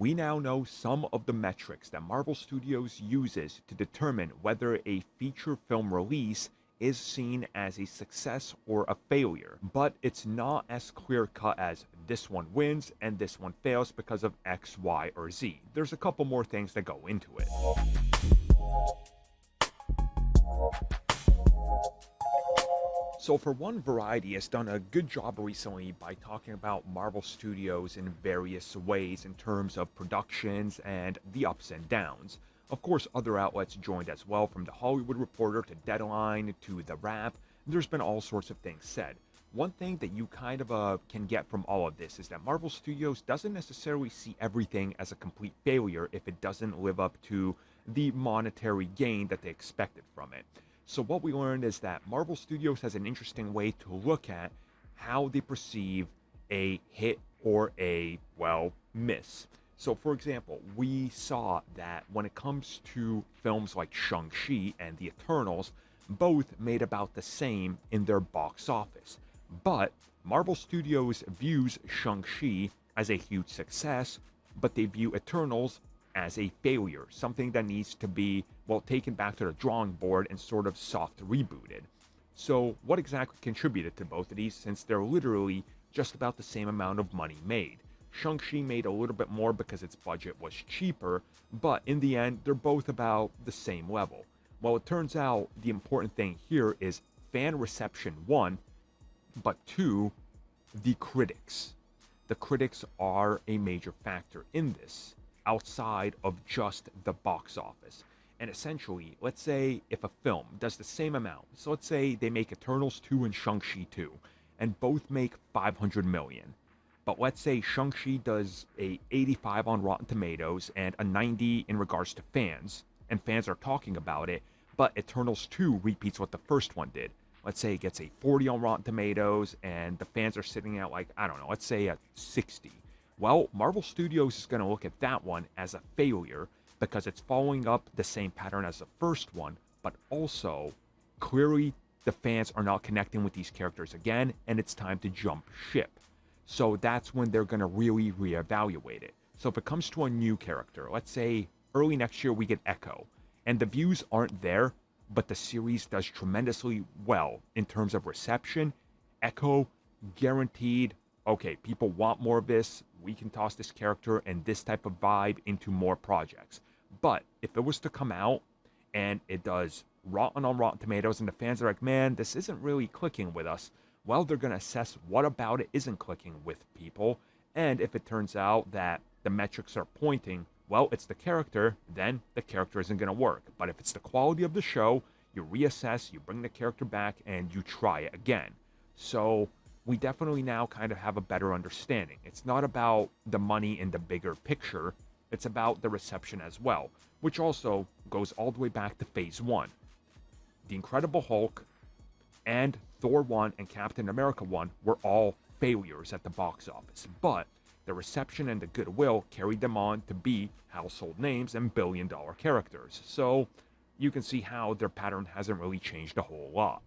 we now know some of the metrics that Marvel Studios uses to determine whether a feature film release is seen as a success or a failure, but it's not as clear cut as this one wins and this one fails because of X, Y, or Z. There's a couple more things that go into it. So for one, Variety has done a good job recently by talking about Marvel Studios in various ways in terms of productions and the ups and downs. Of course, other outlets joined as well, from The Hollywood Reporter to Deadline to The Wrap. There's been all sorts of things said. One thing that you kind of can get from all of this is that Marvel Studios doesn't necessarily see everything as a complete failure if it doesn't live up to the monetary gain that they expected from it. So what we learned is that Marvel Studios has an interesting way to look at how they perceive a hit or a, well, miss. So for example, we saw that when it comes to films like Shang-Chi and The Eternals, both made about the same in their box office. But Marvel Studios views Shang-Chi as a huge success, but they view Eternals as a failure, something that needs to be, well, taken back to the drawing board and sort of soft rebooted. So what exactly contributed to both of these, since they're literally just about the same amount of money made? Shang-Chi made a little bit more because its budget was cheaper, but in the end, they're both about the same level. Well, it turns out the important thing here is fan reception, one, but two, the critics. The critics are a major factor in this, outside of just the box office. And essentially, let's say if a film does the same amount, so let's say they make Eternals 2 and Shang-Chi 2, and both make 500 million. But let's say Shang-Chi does a 85 on Rotten Tomatoes and a 90 in regards to fans, and fans are talking about it, but Eternals 2 repeats what the first one did. Let's say it gets a 40 on Rotten Tomatoes, and the fans are sitting at, like, I don't know, let's say a 60. Well, Marvel Studios is going to look at that one as a failure because it's following up the same pattern as the first one, but also clearly the fans are not connecting with these characters again, and it's time to jump ship. So that's when they're going to really reevaluate it. So if it comes to a new character, let's say early next year we get Echo, and the views aren't there, but the series does tremendously well in terms of reception, Echo guaranteed, okay, people want more of this, we can toss this character and this type of vibe into more projects. But if it was to come out and it does rotten on Rotten Tomatoes and the fans are like, man, this isn't really clicking with us, well, they're going to assess what about it isn't clicking with people. And if it turns out that the metrics are pointing, well, it's the character, then the character isn't going to work. But if it's the quality of the show, you reassess, you bring the character back, and you try it again. So we definitely now kind of have a better understanding. It's not about the money in the bigger picture, it's about the reception as well, which also goes all the way back to Phase 1. The Incredible Hulk and Thor 1 and Captain America 1 were all failures at the box office, but the reception and the goodwill carried them on to be household names and billion-dollar characters. So you can see how their pattern hasn't really changed a whole lot.